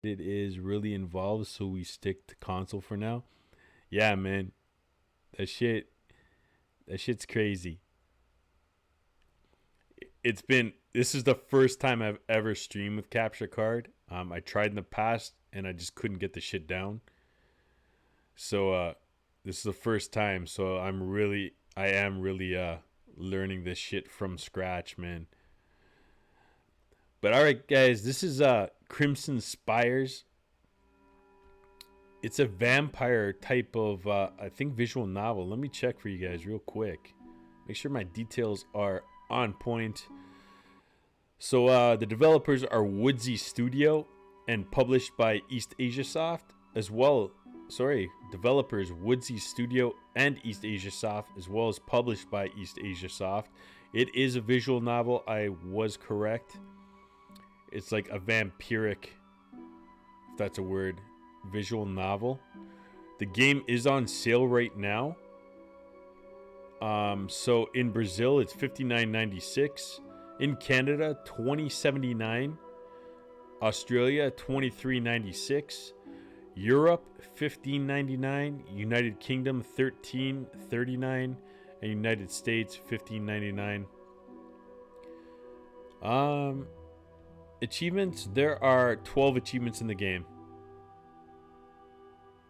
it is really involved, so we stick to console for now. Yeah, man, that shit, that shit's crazy. It's been this is the first time I've ever streamed with capture card. I tried in the past and I just couldn't get the shit down. So this is the first time. So I am really learning this shit from scratch, man. But all right, guys, this is Crimson Spires. It's a vampire type of I think visual novel. Let me check for you guys real quick. Make sure my details are on point. So the developers are Woodsy Studio and published by eastasiasoft as well. Sorry, developers Woodsy Studio and eastasiasoft as well as published by eastasiasoft. It is a visual novel. I was correct. It's like a vampiric, if that's a word, visual novel. The game is on sale right now. So in Brazil it's $59.96. In Canada, $20.79. Australia, $23.96. Europe, $15.99. United Kingdom, $13.39. And United States, $15.99. Achievements. There are 12 achievements in the game.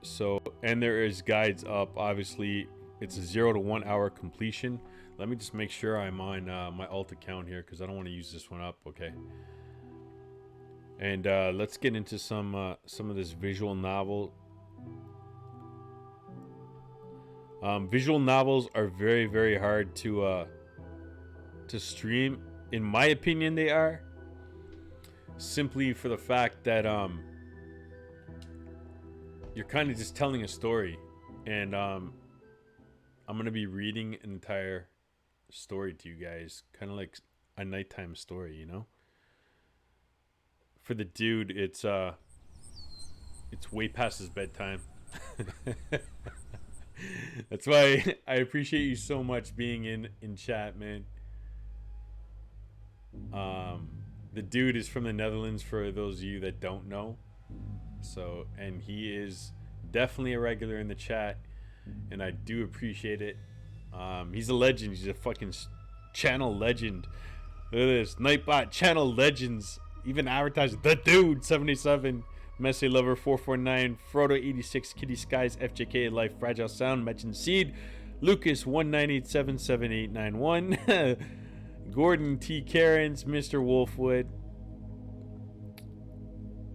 So, and there is guides up. Obviously, it's a 0 to 1 hour completion. Let me just make sure I'm on my alt account here because I don't want to use this one up. Okay. And let's get into some of this visual novel. Visual novels are very, very hard to stream. In my opinion, they are. Simply for the fact that you're kind of just telling a story, and I'm gonna be reading an entire story to you guys, kind of like a nighttime story, you know. For the dude, it's way past his bedtime. That's why I appreciate you so much being in chat, man. The dude is from the Netherlands, for those of you that don't know. So, and he is definitely a regular in the chat, and I do appreciate it. He's a legend. He's a fucking channel legend. Look at this, Nightbot channel legends. Even advertising the dude 77, Messy Lover 449, Frodo 86, Kitty Skies, FJK Life, Fragile Sound, Mention Seed, Lucas 19877891, Gordon T. Karens, Mr. Wolfwood.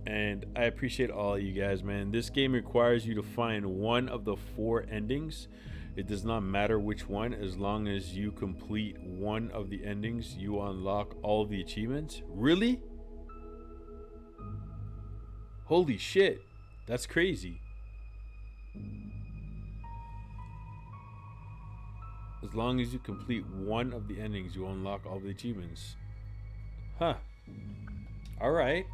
And I appreciate all of you guys, man. This game requires you to find one of the 4 endings. It does not matter which one. As long as you complete one of the endings, you unlock all of the achievements. Really? Holy shit. That's crazy. As long as you complete one of the endings, you unlock all the achievements. Huh. Alright.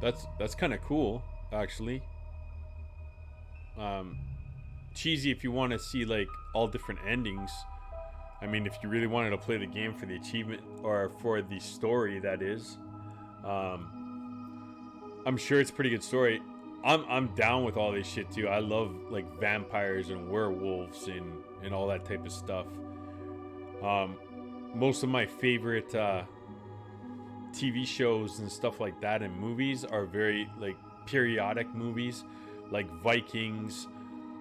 That's kind of cool, actually. Cheesy if you want to see like all different endings. I mean, if you really wanted to play the game for the achievement or for the story, that is. I'm sure it's a pretty good story. I'm down with all this shit too. I love like vampires and werewolves and all that type of stuff. Most of my favorite TV shows and stuff like that and movies are very like periodic movies, like Vikings.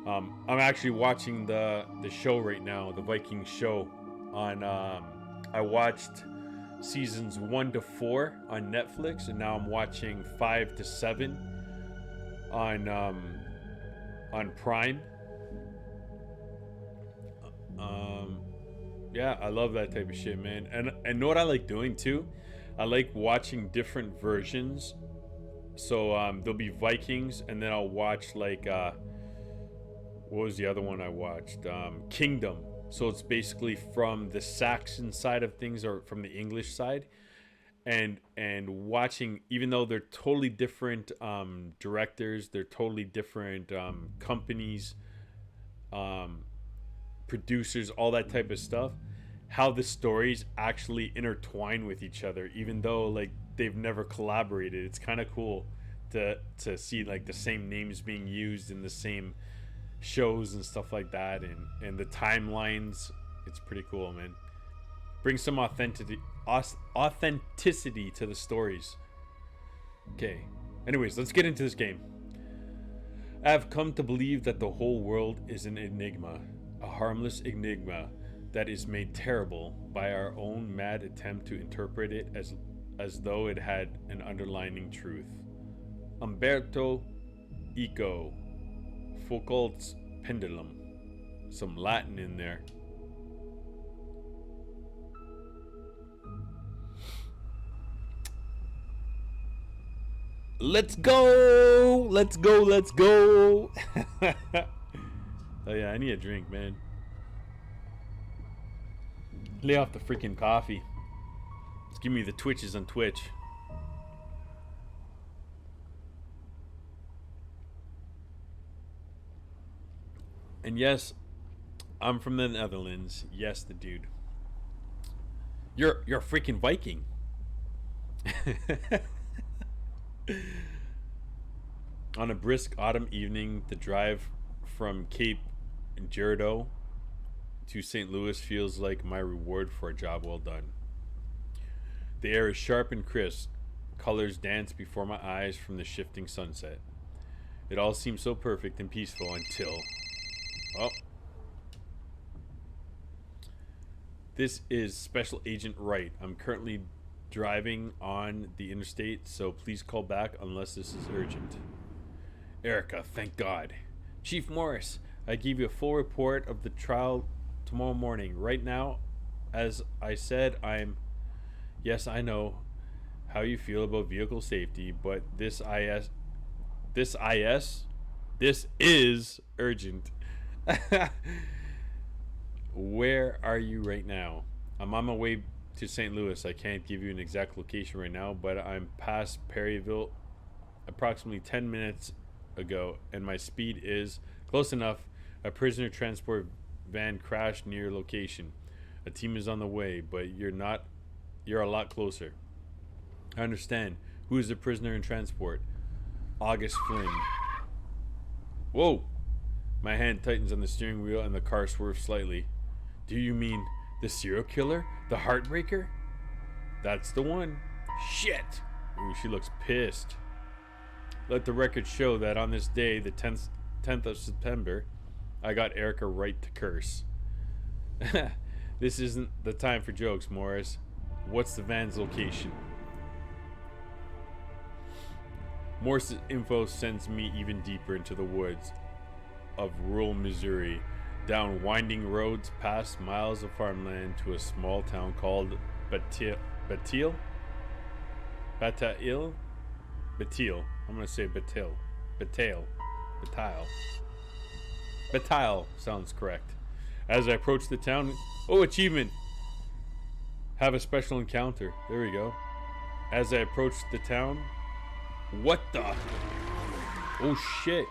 I'm actually watching the show right now, the Vikings show on I watched seasons 1 to 4 on Netflix, and now I'm watching 5 to 7 on Prime. Yeah, I love that type of shit, man. And know what I like doing too? I like watching different versions. So there'll be Vikings, and then I'll watch like what was the other one I watched? Kingdom. So it's basically from the Saxon side of things or from the English side, and watching, even though they're totally different directors, they're totally different companies, producers, all that type of stuff, how the stories actually intertwine with each other, even though like they've never collaborated. It's kind of cool to see like the same names being used in the same shows and stuff like that, and the timelines. It's pretty cool, man. Bring some authenticity to the stories. Okay. Anyways, let's get into this game. I have come to believe that the whole world is an enigma, a harmless enigma that is made terrible by our own mad attempt to interpret it as though it had an underlying truth. Umberto Eco, Foucault's pendulum. Some Latin in there. Let's go! Let's go! Let's go! Oh yeah, I need a drink, man. Lay off the freaking coffee. Just give me the twitches on Twitch. And yes, I'm from the Netherlands. Yes, the dude. You're a freaking Viking. On a brisk autumn evening, the drive from Cape Girardeau to St. Louis feels like my reward for a job well done. The air is sharp and crisp. Colors dance before my eyes from the shifting sunset. It all seems so perfect and peaceful until... Oh. This is Special Agent Wright. I'm currently driving on the interstate, so please call back unless this is urgent. Erica, thank God. Chief Morris, I give you a full report of the trial tomorrow morning. Right now, as I said, Yes, I know how you feel about vehicle safety, but this is urgent. Where are you right now? I'm on my way to St. Louis. I can't give you an exact location right now, but I'm past Perryville approximately 10 minutes ago, and my speed is close enough. A prisoner transport van crashed near your location. A team is on the way, but you're a lot closer. I understand. Who is the prisoner in transport? August Flynn. Whoa! My hand tightens on the steering wheel and the car swerves slightly. Do you mean the serial killer? The heartbreaker? That's the one. Shit! Ooh, she looks pissed. Let the record show that on this day, the 10th of September, I got Erica Wright to curse. This isn't the time for jokes, Morris. What's the van's location? Morse's info sends me even deeper into the woods of rural Missouri, down winding roads, past miles of farmland to a small town called Batil. I'm gonna say Batil sounds correct. As I approach the town, achievement! Have a special encounter. There we go. As I approach the town, what the? Oh shit!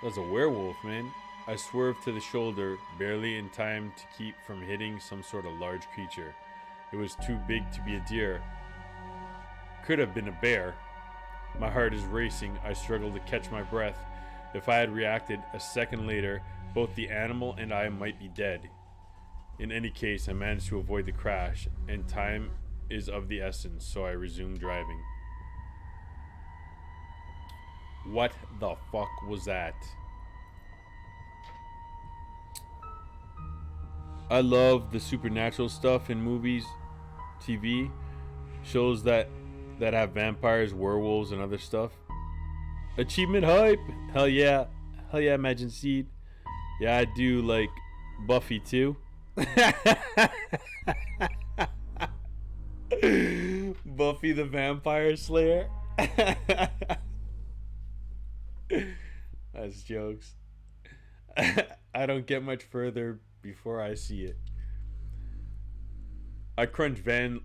That's a werewolf, man. I swerved to the shoulder, barely in time to keep from hitting some sort of large creature. It was too big to be a deer. Could have been a bear. My heart is racing. I struggle to catch my breath. If I had reacted a second later, both the animal and I might be dead. In any case, I managed to avoid the crash, and time is of the essence, so I resumed driving. What the fuck was that? I love the supernatural stuff in movies, TV, shows that have vampires, werewolves, and other stuff. Achievement hype! Hell yeah, Imagine Seed. Yeah, I do like Buffy too. Buffy the Vampire Slayer. That's jokes. I don't get much further before I see it. A crunch van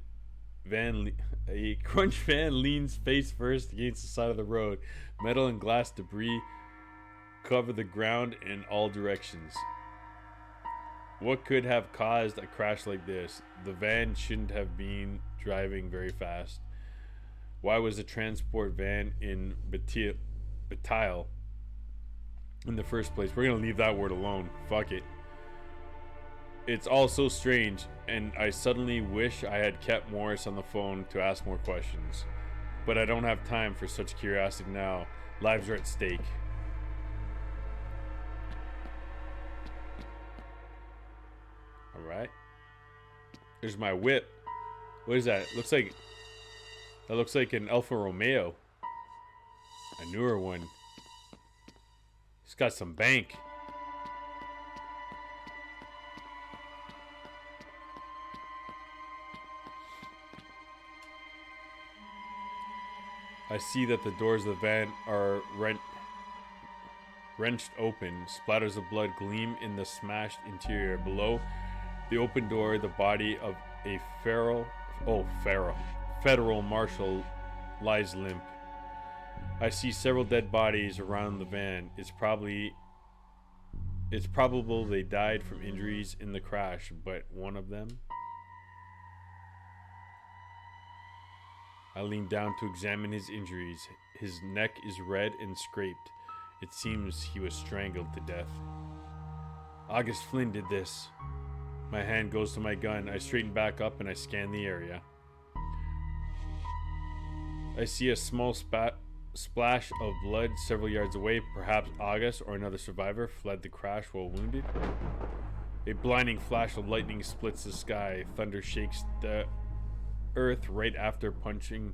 leans face first against the side of the road. Metal and glass debris cover the ground in all directions. What could have caused a crash like this? The van shouldn't have been driving very fast. Why was the transport van in Bethile in the first place? We're gonna leave that word alone. Fuck it. It's all so strange, and I suddenly wish I had kept Morris on the phone to ask more questions. But I don't have time for such curiosity now. Lives are at stake. Alright. There's my whip. What is that? That looks like an Alfa Romeo. A newer one. It's got some bank. I see that the doors of the van are wrenched open. Splatters of blood gleam in the smashed interior. Below the open door, the body of a federal marshal lies limp. I see several dead bodies around the van. It's probable they died from injuries in the crash, but one of them. I lean down to examine his injuries. His neck is red and scraped. It seems he was strangled to death. August Flynn did this. My hand goes to my gun. I straighten back up and I scan the area. I see a small splash of blood several yards away. Perhaps August or another survivor fled the crash while wounded. A blinding flash of lightning splits the sky. Thunder shakes the earth right after punching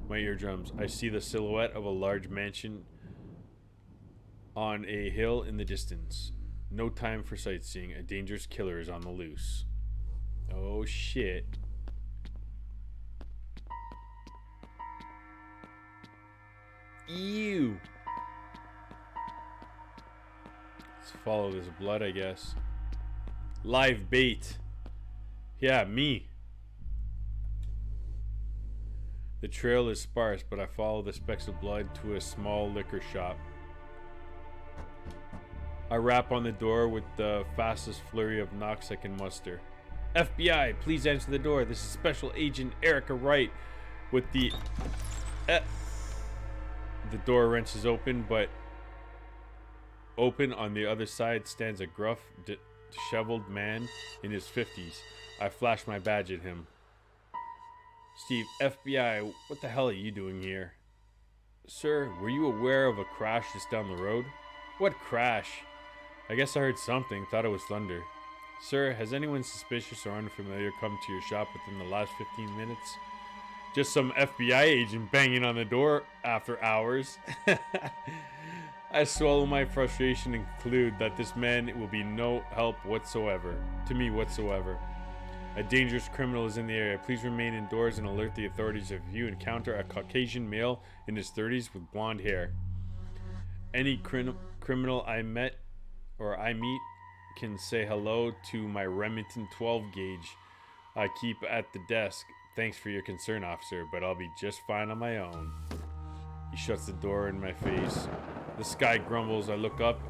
my eardrums. I see the silhouette of a large mansion on a hill in the distance. No time for sightseeing. A dangerous killer is on the loose. Oh shit. Ew. Let's follow this blood, I guess. Live bait. Yeah, me. The trail is sparse, but I follow the specks of blood to a small liquor shop. I rap on the door with the fastest flurry of knocks I can muster. FBI, please answer the door. This is Special Agent Erica Wright with the... The door wrenches open, but open on the other side stands a gruff, disheveled man in his 50s. I flash my badge at him. Steve, FBI, what the hell are you doing here? Sir, were you aware of a crash just down the road? What crash? I guess I heard something, thought it was thunder. Sir, has anyone suspicious or unfamiliar come to your shop within the last 15 minutes? Just some FBI agent banging on the door after hours. I swallow my frustration and conclude that this man will be no help whatsoever, to me whatsoever. A dangerous criminal is in the area. Please remain indoors and alert the authorities if you encounter a Caucasian male in his 30s with blonde hair. Any criminal I meet can say hello to my Remington 12 gauge I keep at the desk. Thanks for your concern, officer, but I'll be just fine on my own. He shuts the door in my face. The sky grumbles. I look up.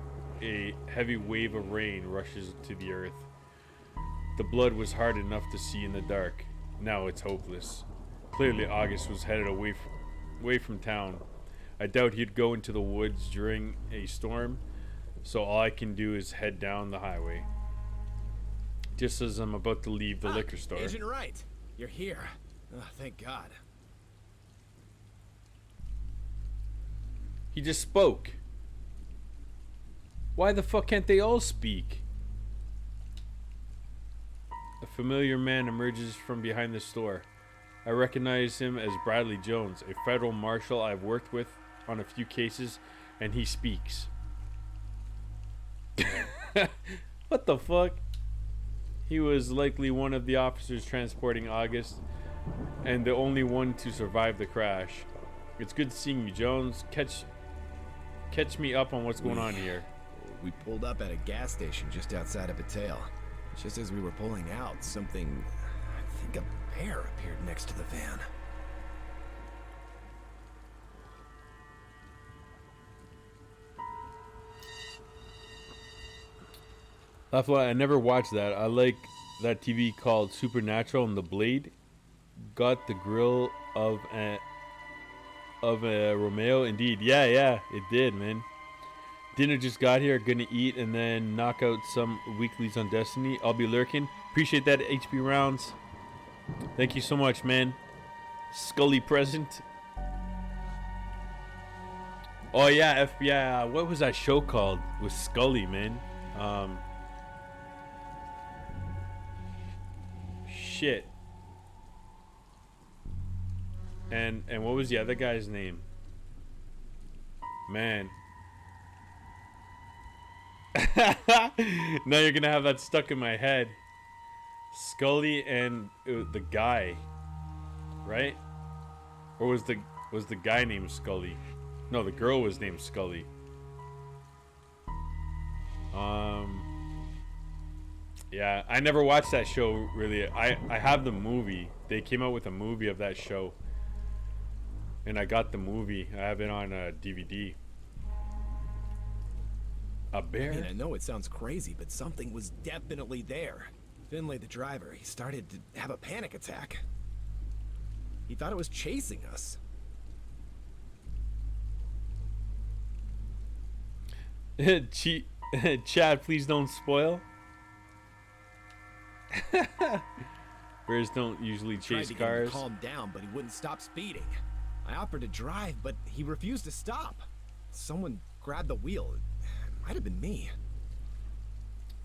A heavy wave of rain rushes to the earth. The blood was hard enough to see in the dark. Now it's hopeless. Clearly August was headed away from town. I doubt he'd go into the woods during a storm, so all I can do is head down the highway. Just as I'm about to leave the liquor store. Agent Wright, you're here. Oh, thank God. He just spoke. Why the fuck can't they all speak? A familiar man emerges from behind the store. I recognize him as Bradley Jones, a federal marshal I've worked with on a few cases, and he speaks. What the fuck? He was likely one of the officers transporting August, and the only one to survive the crash. It's good seeing you, Jones. Catch me up on what's going on here. We pulled up at a gas station just outside of Bethile. Just as we were pulling out, something... I think a bear appeared next to the van. That's why I never watched that. I like that TV called Supernatural and The Blade. Got the grill of a Romeo. Indeed, yeah, it did, man. Dinner just got here. Gonna eat and then knock out some weeklies on Destiny. I'll be lurking. Appreciate that, HB Rounds. Thank you so much, man. Scully present. Oh yeah, FBI. What was that show called? With Scully, man. Shit. And what was the other guy's name? Man. Now you're gonna have that stuck in my head. Scully and the guy, right? Or was the guy named Scully? No, the girl was named Scully. Yeah, I never watched that show really. I have the movie. They came out with a movie of that show, and I got the movie. I have it on DVD. A bear? I mean, I know it sounds crazy, but something was definitely there. Finlay, the driver, he started to have a panic attack. He thought it was chasing us. Chad, please don't spoil. Bears don't usually chase cars. He calmed down, but he wouldn't stop speeding. I offered to drive, but he refused to stop. Someone grabbed the wheel. It might have been me.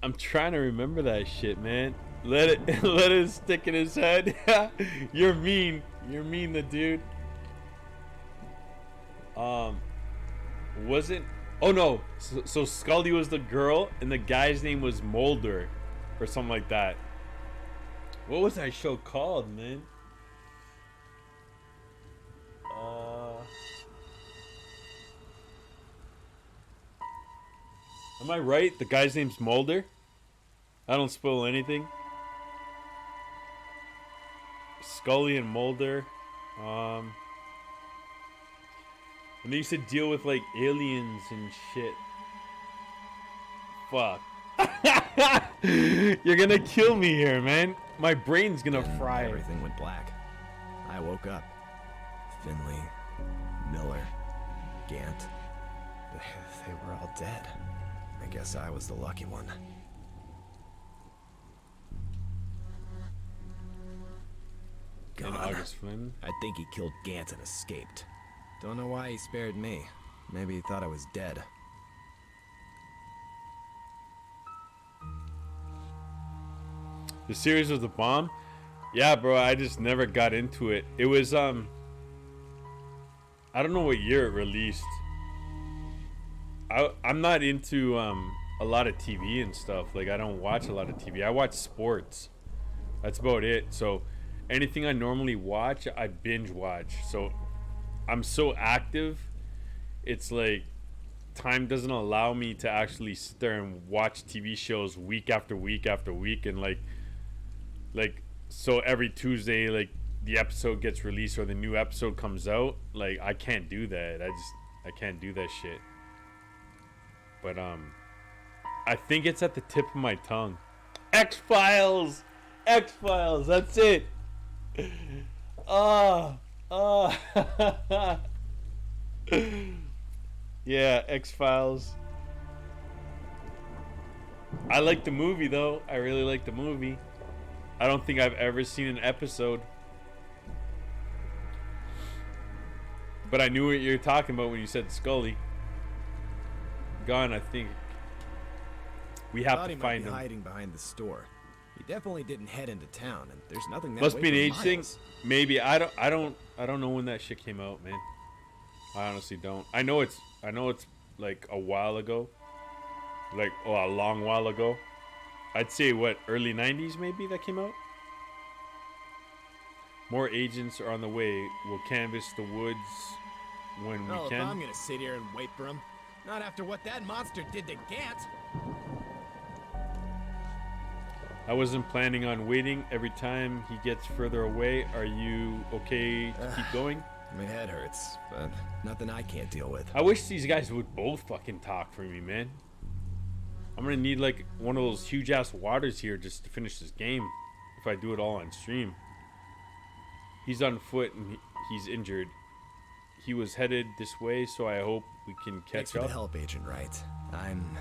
I'm trying to remember that shit, man. Let it stick in his head. You're mean, the dude. Wasn't? Oh no. So Scully was the girl, and the guy's name was Mulder, or something like that. What was that show called, man? Am I right? The guy's name's Mulder? I don't spoil anything. Scully and Mulder. And they used to deal with like aliens and shit. Fuck. You're gonna kill me here, man. My brain's gonna fry. Everything went black. I woke up. Finley, Miller, Gant. They were all dead. I guess I was the lucky one. And August Flynn. I think he killed Gant and escaped. Don't know why he spared me. Maybe he thought I was dead. The series was a bomb? Yeah, bro, I just never got into it. It was, I don't know what year it released. I'm not into, a lot of TV and stuff. Like, I don't watch a lot of TV. I watch sports. That's about it. So, anything I normally watch, I binge watch. So, I'm so active, it's like, time doesn't allow me to actually sit there and watch TV shows week after week after week, and like so every Tuesday like the episode gets released or the new episode comes out. Like I can't do that. I can't do that shit. But I think it's at the tip of my tongue. X-Files, that's it. Yeah, X-Files. I like the movie though. I really like the movie. I don't think I've ever seen an episode. But I knew what you were talking about when you said Scully. Gone, I think. We have to find him. Hiding behind the store. He definitely didn't head into town, and there's nothing that must way be an for age thing. miles. Maybe I don't know when that shit came out, man. I honestly don't. I know it's like a while ago. Like a long while ago. I'd say what, early 90s maybe that came out? More agents are on the way. We'll canvass the woods when we If can. I'm gonna sit here and wait for him. Not after what that monster did to Gant. I wasn't planning on waiting. Every time he gets further away, are you okay to keep going? My head hurts, but nothing I can't deal with. I wish these guys would both fucking talk for me, man. I'm gonna need like one of those huge ass waters here just to finish this game. If I do it all on stream. He's on foot and he's injured. He was headed this way, so I hope we can catch Thanks for up. the help, Agent Wright. I'm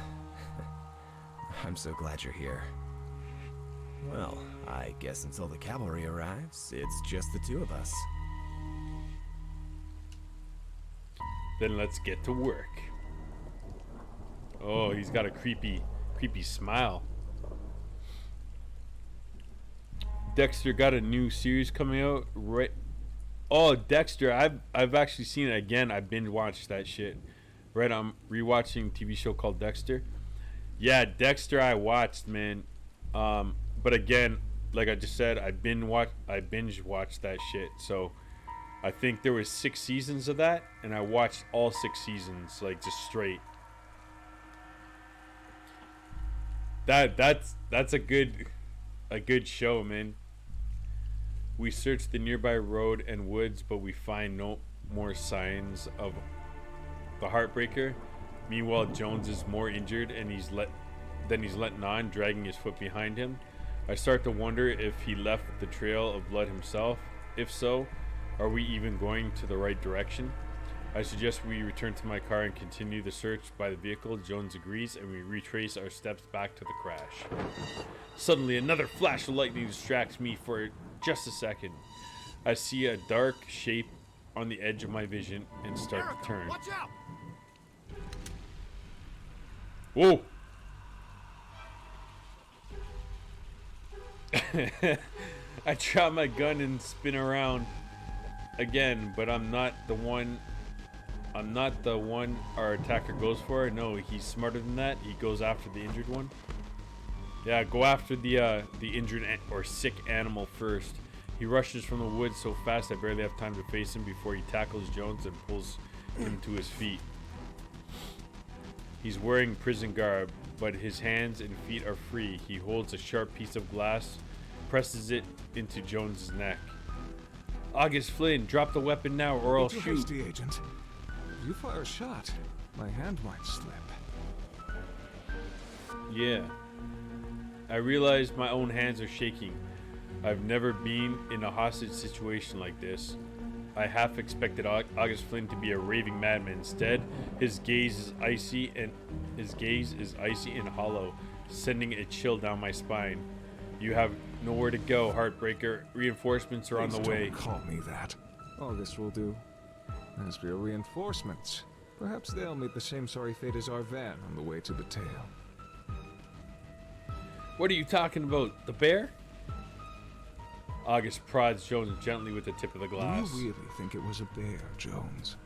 so glad you're here. Well, I guess until the cavalry arrives, it's just the two of us. Then let's get to work. Oh, he's got a creepy smile. Dexter got a new series coming out, right? Oh, Dexter, I've actually seen it again. I binge watched that shit. Right, I'm rewatching a TV show called Dexter. Yeah, Dexter I watched, man. But again, like I just said, I binge watched that shit. So I think there was 6 seasons of that, and I watched all 6 seasons, like just straight. That's a good show, man. We search the nearby road and woods, but we find no more signs of the Heartbreaker. Meanwhile, Jones is more injured, and he's letting on, dragging his foot behind him. I start to wonder if he left the trail of blood himself. If so, are we even going to the right direction? I suggest we return to my car and continue the search by the vehicle. Jones agrees, and we retrace our steps back to the crash. Suddenly, another flash of lightning distracts me for just a second. I see a dark shape on the edge of my vision and start to turn. Watch out! Whoa! I drop my gun and spin around again, but I'm not the one our attacker goes for. No, he's smarter than that. He goes after the injured one. Yeah, go after the injured or sick animal first. He rushes from the woods so fast I barely have time to face him before he tackles Jones and pulls him to his feet. He's wearing prison garb, but his hands and feet are free. He holds a sharp piece of glass, presses it into Jones's neck. August Flynn, drop the weapon now or I'll Too shoot. hasty, Agent. If you fire a shot, my hand might slip. Yeah. I realize my own hands are shaking. I've never been in a hostage situation like this. I half expected August Flynn to be a raving madman. Instead, his gaze is icy and hollow, sending a chill down my spine. You have nowhere to go, Heartbreaker. Reinforcements are on the way. Don't call me that. August will do. As for your reinforcements, perhaps they'll meet the same sorry fate as our van on the way to the tail. What are you talking about? The bear? August prods Jones gently with the tip of the glass. Do you really think it was a bear, Jones?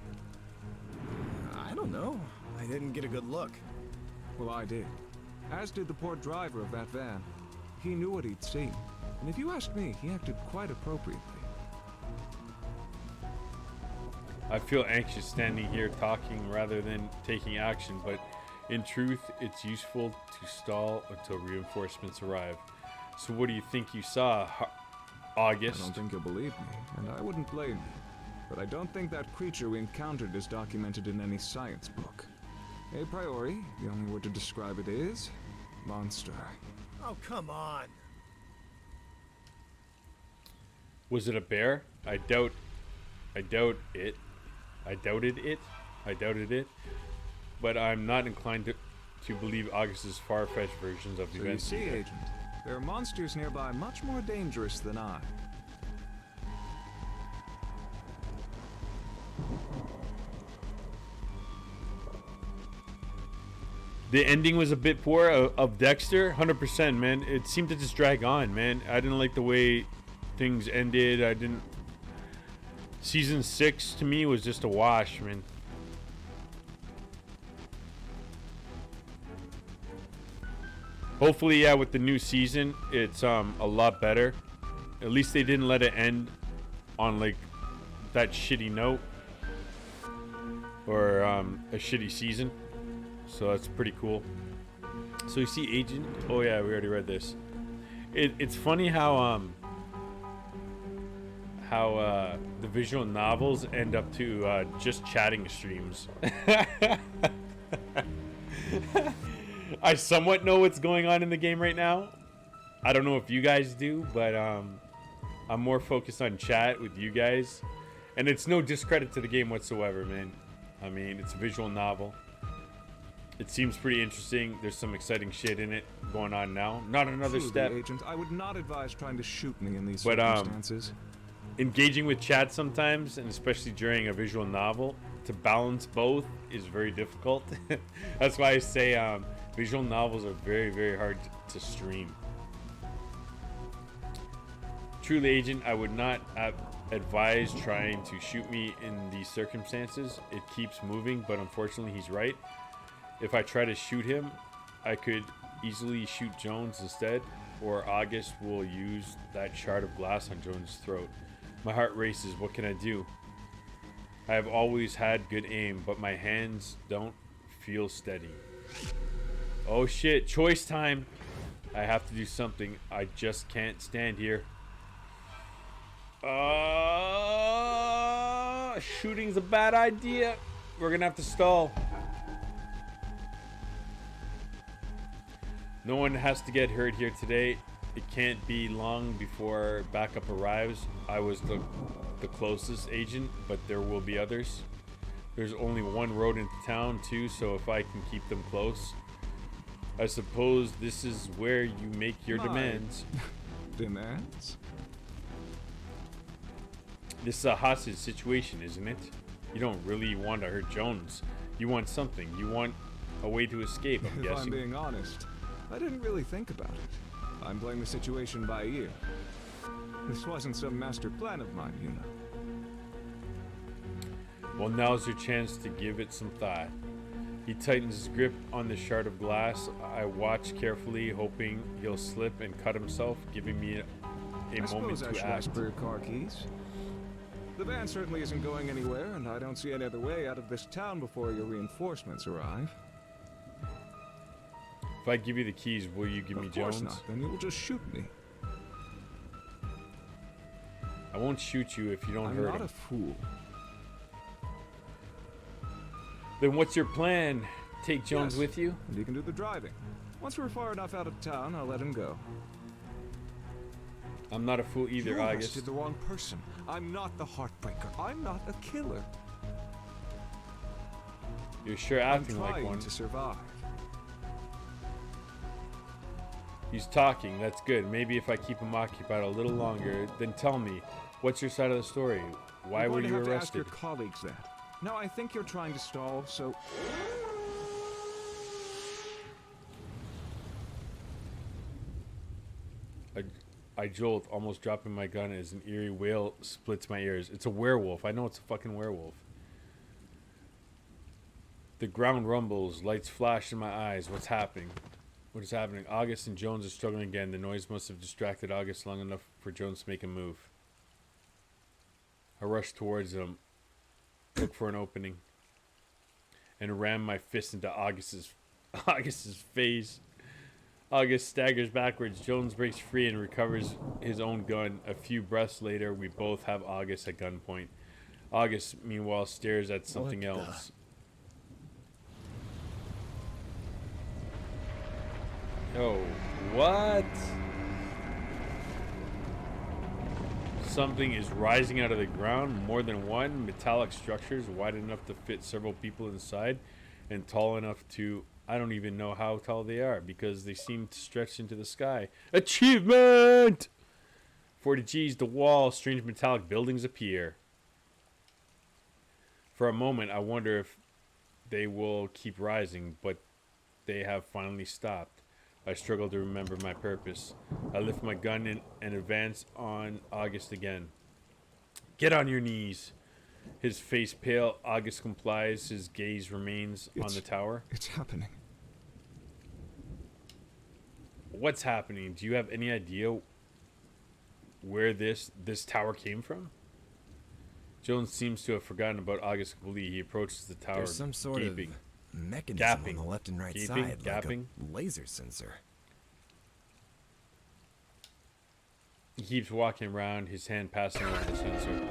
I don't know. I didn't get a good look. Well, I did. As did the poor driver of that van. He knew what he'd seen. And if you ask me, he acted quite appropriately. I feel anxious standing here talking rather than taking action, but in truth, it's useful to stall until reinforcements arrive. So what do you think you saw, August? I don't think you'll believe me, and I wouldn't blame you. But I don't think that creature we encountered is documented in any science book. A priori, the only word to describe it is monster. Oh, come on. Was it a bear? I doubt it. I doubted it. But I'm not inclined to believe August's far-fetched versions of So you events. see, either. Agent, there are monsters nearby much more dangerous than I. The ending was a bit poor of Dexter, 100%, man. It seemed to just drag on, man. I didn't like the way things ended. Season 6 to me was just a wash, man. Hopefully, yeah, with the new season, it's a lot better. At least they didn't let it end on like that shitty note or a shitty season. So that's pretty cool. So you see Agent. Oh yeah, we already read this. It's funny how the visual novels end up to just chatting streams. I somewhat know what's going on in the game right now. I don't know if you guys do, but I'm more focused on chat with you guys. And it's no discredit to the game whatsoever, man. I mean, it's a visual novel. It seems pretty interesting. There's some exciting shit in it going on now. Not another Truly, step. Agent, I would not advise trying to shoot me in these But, circumstances. Engaging with chat sometimes, and especially during a visual novel, to balance both is very difficult. That's why I say visual novels are very, very hard to stream. Truly, Agent, I would not advise trying to shoot me in these circumstances. It keeps moving, but unfortunately he's right. If I try to shoot him, I could easily shoot Jones instead, or August will use that shard of glass on Jones' throat. My heart races. What can I do? I have always had good aim, but my hands don't feel steady. Oh shit, choice time. I have to do something. I just can't stand here. Shooting's a bad idea. We're gonna have to stall. No one has to get hurt here today. It can't be long before backup arrives. I was the closest agent, but there will be others. There's only one road into town too, so if I can keep them close. I suppose this is where you make your demands. Demands? This is a hostage situation, isn't it? You don't really want to hurt Jones. You want something. You want a way to escape, I'm If I'm guessing. being honest, I didn't really think about it. I'm playing the situation by ear. This wasn't some master plan of mine, you know. Well, now's your chance to give it some thought. He tightens his grip on the shard of glass. I watch carefully, hoping he'll slip and cut himself, giving me a moment suppose I to should act. ask for your car keys. The van certainly isn't going anywhere, and I don't see any other way out of this town before your reinforcements arrive. If I give you the keys, will you give me Of course Jones? not, then you will just shoot me. I won't shoot you if you don't I'm hurt not him. a fool. Then what's your plan? Take Jones Yes, with you? and you can do the driving. Once we're far enough out of town, I'll let him go. I'm not a fool either, You August. arrested the wrong person. I'm not the heartbreaker. I'm not a killer. You're sure I'm acting like trying one. to survive. He's talking, that's good. Maybe if I keep him occupied a little longer, then tell me, what's your side of the story? Why You're were going you to have to ask arrested? your colleagues that. No, I think you're trying to stall, so... I jolt, almost dropping my gun as an eerie wail splits my ears. It's a werewolf. I know it's a fucking werewolf. The ground rumbles, lights flash in my eyes. What's happening? What is happening? August and Jones are struggling again. The noise must have distracted August long enough for Jones to make a move. I rush towards them, look for an opening, and ram my fist into August's face. August staggers backwards. Jones breaks free and recovers his own gun. A few breaths later, we both have August at gunpoint. August, meanwhile, stares at something else. Oh, what? Something is rising out of the ground. More than one. Metallic structures wide enough to fit several people inside and tall enough to... I don't even know how tall they are because they seem to stretch into the sky. Achievement! 40 G's, the wall, strange metallic buildings appear. For a moment, I wonder if they will keep rising, but they have finally stopped. I struggle to remember my purpose. I lift my gun and advance on August again. Get on your knees. His face pale, August complies. His gaze remains on the tower. It's happening. What's happening? Do you have any idea where this tower came from? Jones seems to have forgotten about August completely. He approaches the tower, There's some sort gaping. of mechanism Gapping. on the left and right Gaping, side, gapping. like a laser sensor. He keeps walking around, his hand passing over the sensor.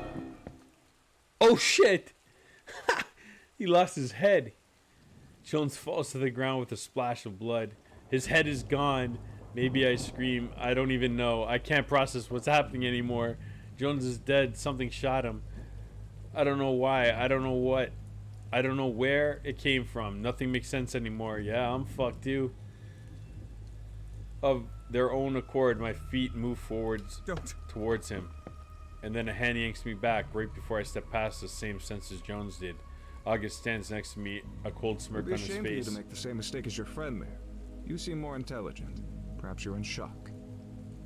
Oh shit! He lost his head. Jones falls to the ground with a splash of blood. His head is gone. Maybe I scream. I don't even know. I can't process what's happening anymore. Jones is dead. Something shot him. I don't know why. I don't know what. I don't know where it came from. Nothing makes sense anymore. Yeah, I'm fucked too. Of their own accord, my feet move forwards towards him. And then a hand yanks me back right before I step past the same sense as Jones did. August stands next to me, a cold smirk on his It'd be a shame for you face. to make the same mistake as your friend there. You seem more intelligent. Perhaps you're in shock.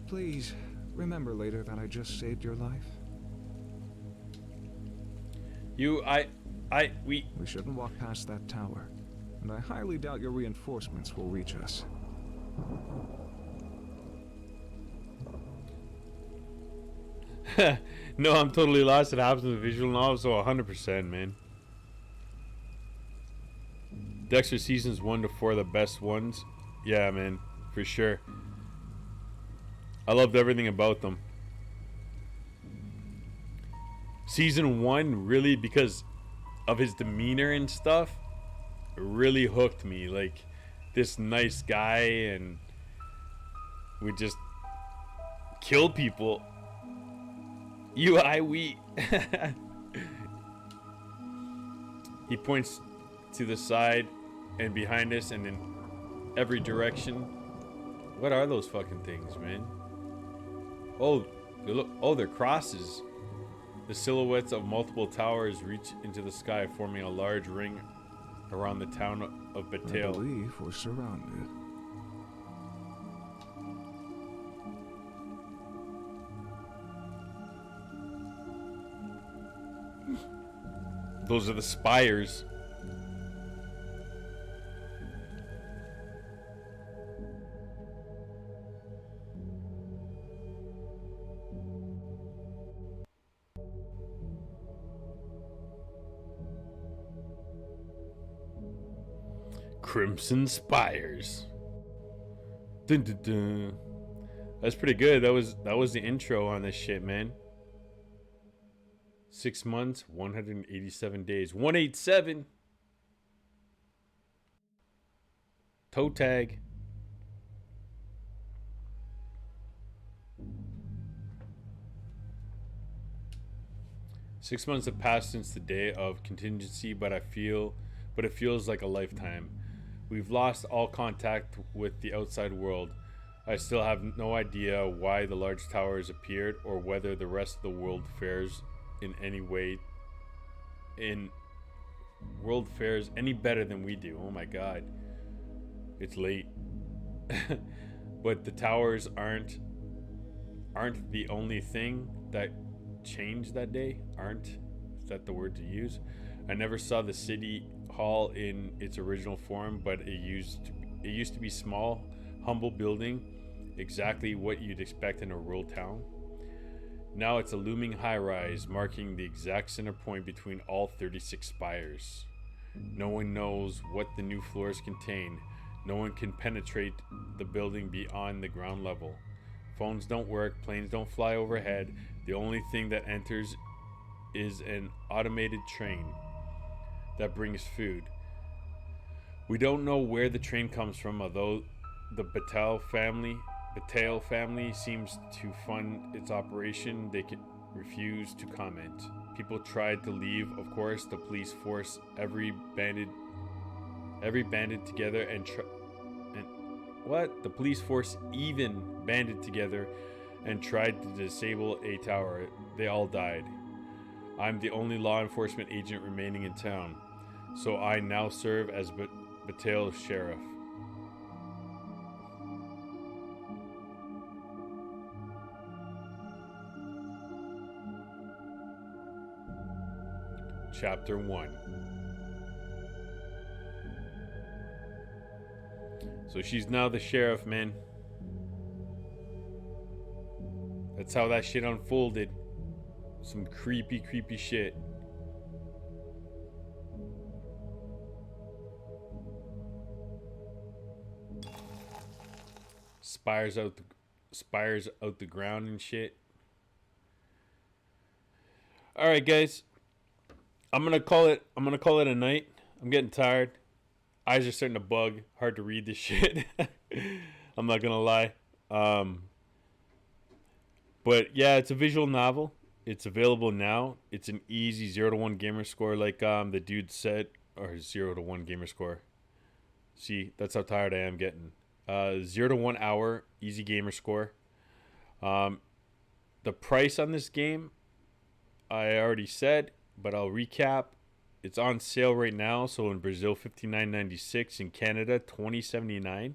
Please, remember later that I just saved your life. We shouldn't walk past that tower. And I highly doubt your reinforcements will reach us. No, I'm totally lost. It happens in the visual novel, so 100%, man. Dexter seasons 1 to 4 are the best ones. Yeah, man, for sure. I loved everything about them. Season 1, really, because of his demeanor and stuff, really hooked me. Like, this nice guy and would just kill people. We. He points to the side and behind us and in every direction. What are those fucking things, man? Oh, they're crosses. The silhouettes of multiple towers reach into the sky, forming a large ring around the town of I Battail. believe we're surrounded. Those are the spires. Crimson Spires. Dun, dun, dun. That's pretty good. That was the intro on this shit, man. 6 months, 187 days. 187. Toe tag. Six months have passed since the day of contingency, but it feels like a lifetime. We've lost all contact with the outside world. I still have no idea why the large towers appeared or whether the rest of the world fares in any way any better than we do. Oh my god. It's late. But the towers aren't the only thing that changed that day. Is that the word to use? I never saw the city hall in its original form, but it used to be small, humble building, exactly what you'd expect in a rural town. Now it's a looming high-rise, marking the exact center point between all 36 spires. No one knows what the new floors contain. No one can penetrate the building beyond the ground level. Phones don't work, planes don't fly overhead. The only thing that enters is an automated train that brings food. We don't know where the train comes from, although the Battail family seems to fund its operation. They can refuse to comment. People tried to leave, of course. The police force every banded together the police force even banded together and tried to disable a tower. They all died. I'm the only law enforcement agent remaining in town, so I now serve as Battail sheriff. Chapter 1. So she's now the sheriff, man. That's how that shit unfolded. Some creepy shit. Spires out the ground and shit. All right, guys. I'm gonna call it a night. I'm getting tired. eyes are starting to bug. Hard to read this shit. I'm not gonna lie. But yeah, it's a visual novel. It's available now. It's an easy 0 to 1 gamer score, like the dude said, or 0 to 1 gamer score. See, that's how tired I am getting. 0 to 1 hour, easy gamer score. The price on this game, I already said, but I'll recap. It's on sale right now. So in Brazil, $59.96. In Canada, $20.79.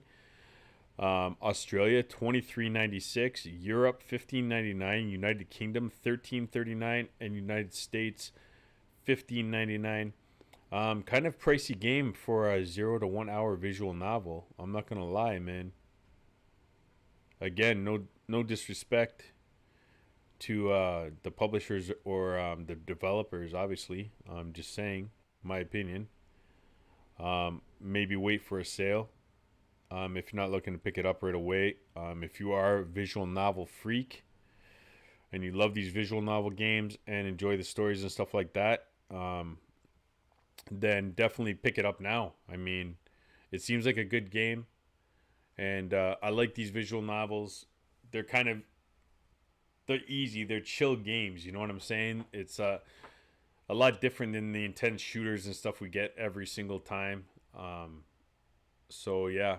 Australia, $23.96. Europe, $15.99. United Kingdom, $13.39. And United States, $15.99. Kind of pricey game for a 0 to 1 hour visual novel. I'm not gonna lie, man. Again, no disrespect to the publishers or the developers. Obviously, I'm just saying my opinion. Maybe wait for a sale. If you're not looking to pick it up right away. If you are a visual novel freak and you love these visual novel games and enjoy the stories and stuff like that, then definitely pick it up now. I mean, it seems like a good game, and I like these visual novels. They're easy, they're chill games. You know what I'm saying? It's a lot different than the intense shooters and stuff we get every single time. So yeah,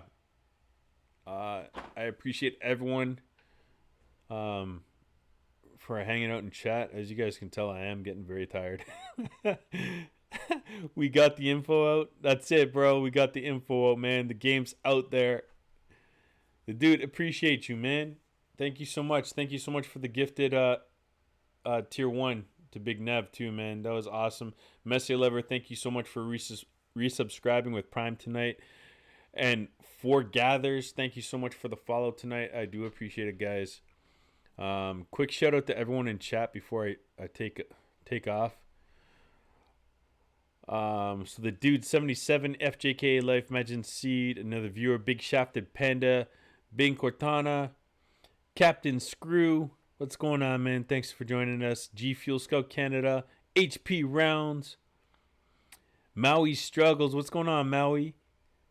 I appreciate everyone for hanging out in chat. As you guys can tell, I am getting very tired. We got the info out. That's it, bro. We got the info out, man. The game's out there. The dude, appreciate you, man. Thank you so much. Thank you so much for the gifted tier 1 to Big Nev too, man. That was awesome. Messy Lever, thank you so much for resubscribing with Prime tonight. And for Gathers, thank you so much for the follow tonight. I do appreciate it, guys. Quick shout out to everyone in chat before I take off. So the dude 77, FJK Life, Imagine Seed, another viewer, Big Shafted Panda, Bing Cortana, Captain Screw. What's going on, man? Thanks for joining us. G Fuel Scout Canada, HP Rounds, Maui Struggles. What's going on, Maui?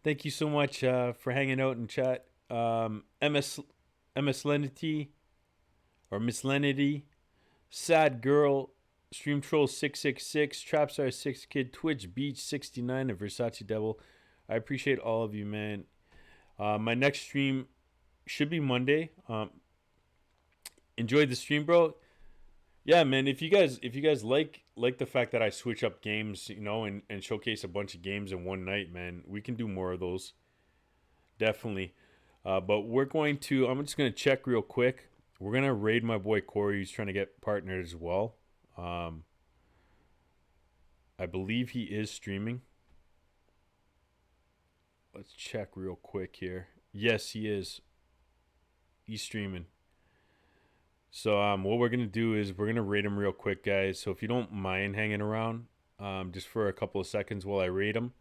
Thank you so much for hanging out in chat. MS Lenity or Miss Lenity, Sad Girl, Stream Troll 666, Trapstar 6 Kid, Twitch Beach 69, and Versace Devil. I appreciate all of you, man. My next stream should be Monday. Enjoyed the stream, bro. Yeah, man. If you guys like the fact that I switch up games, you know, and showcase a bunch of games in one night, man, we can do more of those. Definitely. But I'm just gonna check real quick. We're gonna raid my boy Corey, who's trying to get partnered as well. I believe he is streaming. Let's check real quick here. Yes, he is. He's streaming. So what we're going to do is we're going to raid him real quick, guys. So if you don't mind hanging around just for a couple of seconds while I raid him,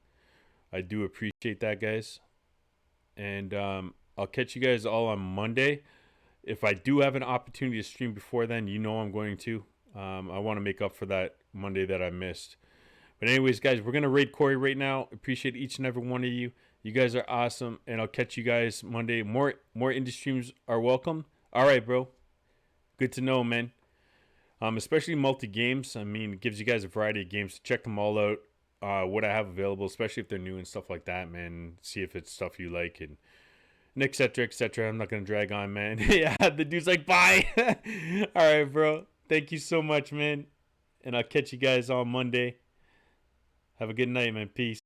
I do appreciate that, guys. And I'll catch you guys all on Monday. If I do have an opportunity to stream before then, you know I'm going to. I want to make up for that Monday that I missed. But anyways, guys, we're going to raid Corey right now. Appreciate each and every one of you. You guys are awesome. And I'll catch you guys Monday. More indie streams are welcome. All right, bro. Good to know, man. Especially multi-games. I mean, it gives you guys a variety of games. So check them all out. What I have available, especially if they're new and stuff like that, man. See if it's stuff you like and et cetera, et cetera. I'm not going to drag on, man. Yeah, the dude's like, bye. All right, bro. Thank you so much, man. And I'll catch you guys on Monday. Have a good night, man. Peace.